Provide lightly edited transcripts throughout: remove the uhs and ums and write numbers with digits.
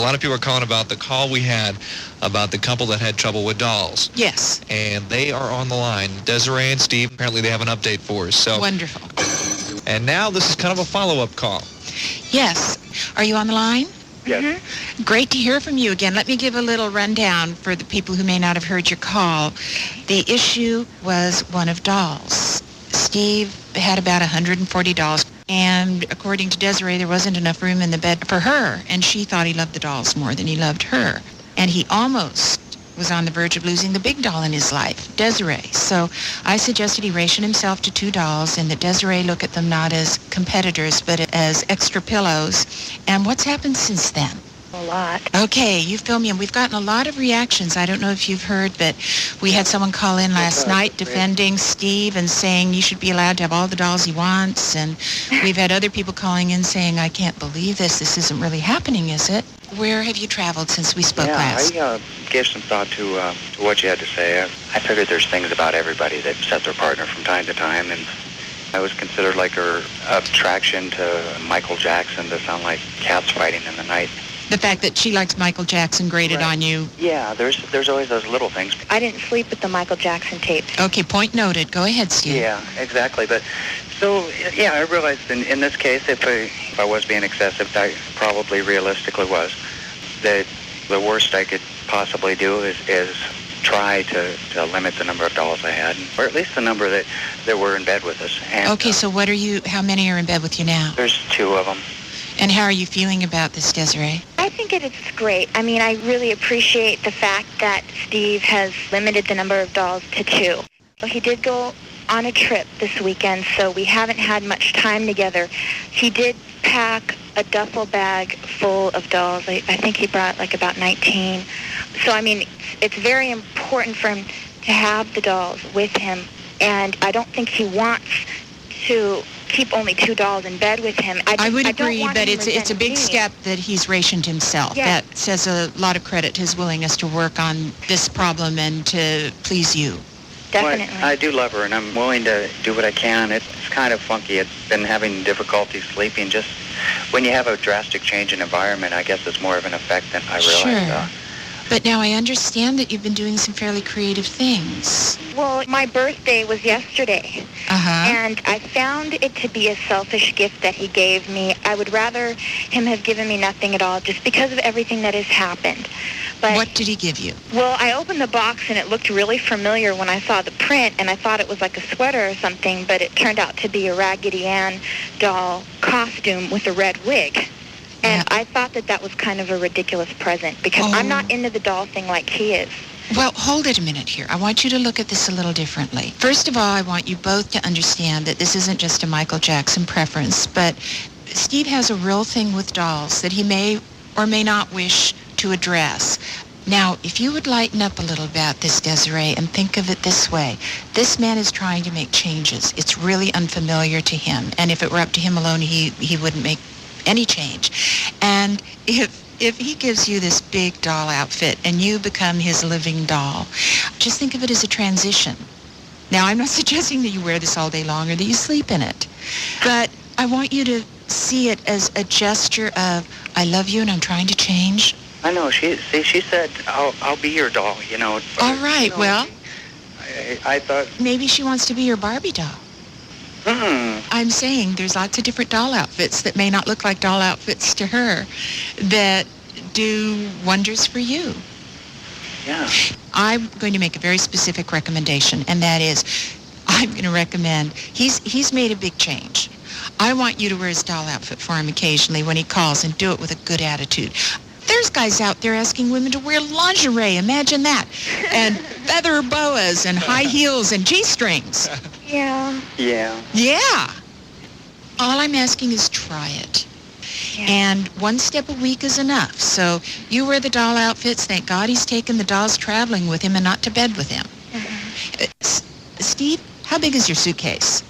lot of people are calling about the call we had about the couple that had trouble with dolls. Yes. And they are on the line. Desiree and Steve, apparently they have an update for us. So, wonderful. And now this is kind of a follow-up call. Yes. Are you on the line? Yes. Mm-hmm. Great to hear from you again. Let me give a little rundown for the people who may not have heard your call. The issue was one of dolls. Steve had about $140, and according to Desiree, there wasn't enough room in the bed for her, and she thought he loved the dolls more than he loved her. And he almost was on the verge of losing the big doll in his life, Desiree. So I suggested he ration himself to 2 dolls and that Desiree look at them not as competitors, but as extra pillows. And what's happened since then? A lot. Okay, you fill me in. We've gotten a lot of reactions. I don't know if you've heard, but we had someone call in last night defending Steve and saying you should be allowed to have all the dolls he wants. And we've had other people calling in saying, I can't believe this. This isn't really happening, is it? Where have you traveled since we spoke last? I gave some thought to what you had to say. I figured there's things about everybody that upset their partner from time to time, and I was considered like her attraction to Michael Jackson to sound like cats fighting in the night. The fact that she likes Michael Jackson grated on you. Yeah, there's always those little things. I didn't sleep with the Michael Jackson tapes. Okay, point noted. Go ahead, Steve. Yeah, exactly. But so, yeah, I realized in this case, if I was being excessive, I probably realistically was. The worst I could possibly do is try to limit the number of dolls I had, or at least the number that were in bed with us. And, okay, so how many are in bed with you now? There's 2 of them. And how are you feeling about this, Desiree? I think it's great. I mean, I really appreciate the fact that Steve has limited the number of dolls to 2. He did go on a trip this weekend, so we haven't had much time together. He did pack a duffel bag full of dolls. I think he brought like about 19. So, I mean, it's very important for him to have the dolls with him, and I don't think he wants to keep only 2 dolls in bed with him. I would agree, but it's a big step that he's rationed himself. Yes. That says a lot of credit to his willingness to work on this problem and to please you. Definitely. Well, I do love her, and I'm willing to do what I can. It's kind of funky. It's been having difficulty sleeping. Just when you have a drastic change in environment, I guess it's more of an effect than I realized. Sure. But now I understand that you've been doing some fairly creative things. Well, my birthday was yesterday, and I found it to be a selfish gift that he gave me. I would rather him have given me nothing at all just because of everything that has happened. But, what did he give you? Well, I opened the box, and it looked really familiar when I saw the print, and I thought it was like a sweater or something, but it turned out to be a Raggedy Ann doll costume with a red wig. And I thought that was kind of a ridiculous present because I'm not into the doll thing like he is. Well, hold it a minute here. I want you to look at this a little differently. First of all, I want you both to understand that this isn't just a Michael Jackson preference, but Steve has a real thing with dolls that he may or may not wish to address. Now, if you would lighten up a little about this, Desiree, and think of it this way. This man is trying to make changes. It's really unfamiliar to him. And if it were up to him alone, he wouldn't make any change. And if he gives you this big doll outfit and you become his living doll, just think of it as a transition. Now, I'm not suggesting that you wear this all day long or that you sleep in it, but I want you to see it as a gesture of, I love you and I'm trying to change. I know. She said, I'll be your doll, you know. All right, well. I thought. Maybe she wants to be your Barbie doll. I'm saying there's lots of different doll outfits that may not look like doll outfits to her that do wonders for you. Yeah. I'm going to make a very specific recommendation, and that is I'm going to recommend, he's made a big change. I want you to wear his doll outfit for him occasionally when he calls and do it with a good attitude. There's guys out there asking women to wear lingerie, imagine that, and feather boas and high heels and G-strings. Yeah. Yeah. All I'm asking is try it. Yeah. And 1 step a week is enough. So you wear the doll outfits. Thank God he's taken the dolls traveling with him and not to bed with him. Steve, how big is your suitcase?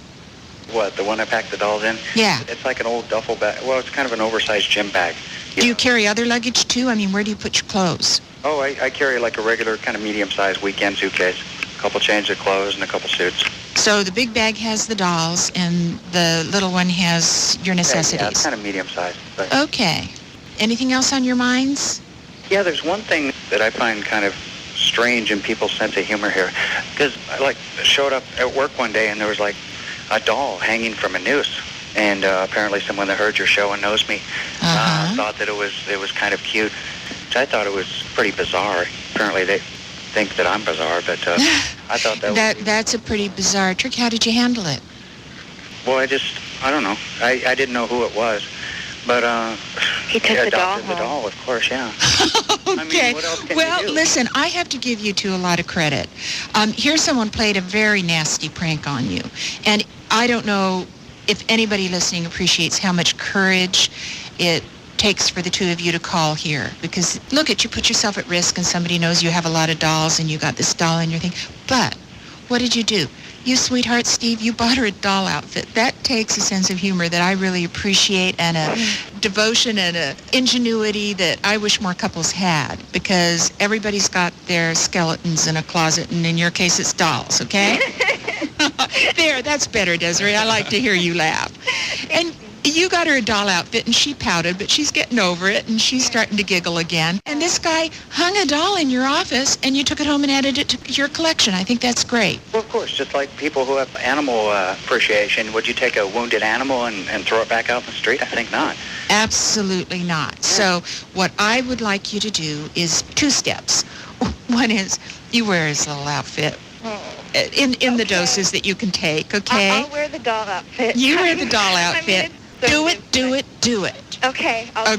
What, the one I packed the dolls in? Yeah. It's like an old duffel bag. Well, it's kind of an oversized gym bag. Do you carry other luggage, too? I mean, where do you put your clothes? Oh, I carry like a regular kind of medium-sized weekend suitcase. A couple changes of clothes and a couple suits. So the big bag has the dolls, and the little one has your necessities. Yeah, it's kind of medium-sized. But... Okay. Anything else on your minds? Yeah, there's one thing that I find kind of strange in people's sense of humor here, because I showed up at work one day and there was a doll hanging from a noose, and apparently someone that heard your show and knows me thought that it was kind of cute. I thought it was pretty bizarre. Apparently they think that I'm bizarre, but I thought that's a pretty bizarre trick. How did you handle it? Well, I don't know. I didn't know who it was, but he took the doll adopted the doll, of course, yeah. Okay. I mean, what else can well, you do? listen, I have to give you two a lot of credit. Here someone played a very nasty prank on you, and I don't know if anybody listening appreciates how much courage it takes for the two of you to call here, because look at you, put yourself at risk, and somebody knows you have a lot of dolls and you got this doll in your thing. But what did you do? You sweetheart, Steve, you bought her a doll outfit. That takes a sense of humor that I really appreciate, and a devotion and a ingenuity that I wish more couples had, because everybody's got their skeletons in a closet, and in your case it's dolls, okay? There, that's better, Desiree. I like to hear you laugh. And you got her a doll outfit, and she pouted, but she's getting over it, and she's starting to giggle again. And this guy hung a doll in your office, and you took it home and added it to your collection. I think that's great. Well, of course, just like people who have animal appreciation, would you take a wounded animal and throw it back out in the street? I think not. Absolutely not. Yeah. So what I would like you to do is two steps. One is you wear his little outfit in the doses that you can take, okay? I'll wear the doll outfit. You wear the doll outfit. I mean, it's so Do it. Okay. I'll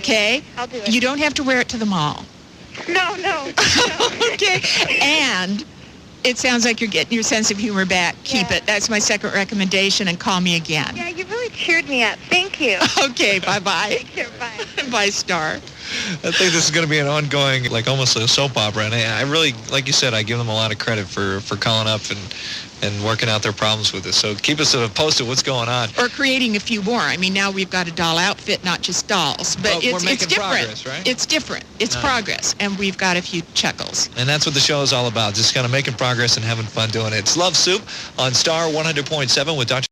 do it. You don't have to wear it to the mall. No. Okay. And it sounds like you're getting your sense of humor back. Keep Yeah. it. That's my second recommendation, and call me again. Yeah, you really cheered me up. Thank you. Okay, bye-bye. Take care. Bye. Bye, Star. I think this is going to be an ongoing, almost a soap opera. And I really, like you said, I give them a lot of credit for calling up and working out their problems with us. So keep us posted what's going on. Or creating a few more. I mean, now we've got a doll outfit, not just dolls. But We're it's making different. progress, right? It's different. It's progress. And we've got a few chuckles. And that's what the show is all about, just kind of making progress and having fun doing it. It's Love Soup on Star 100.7 with Dr.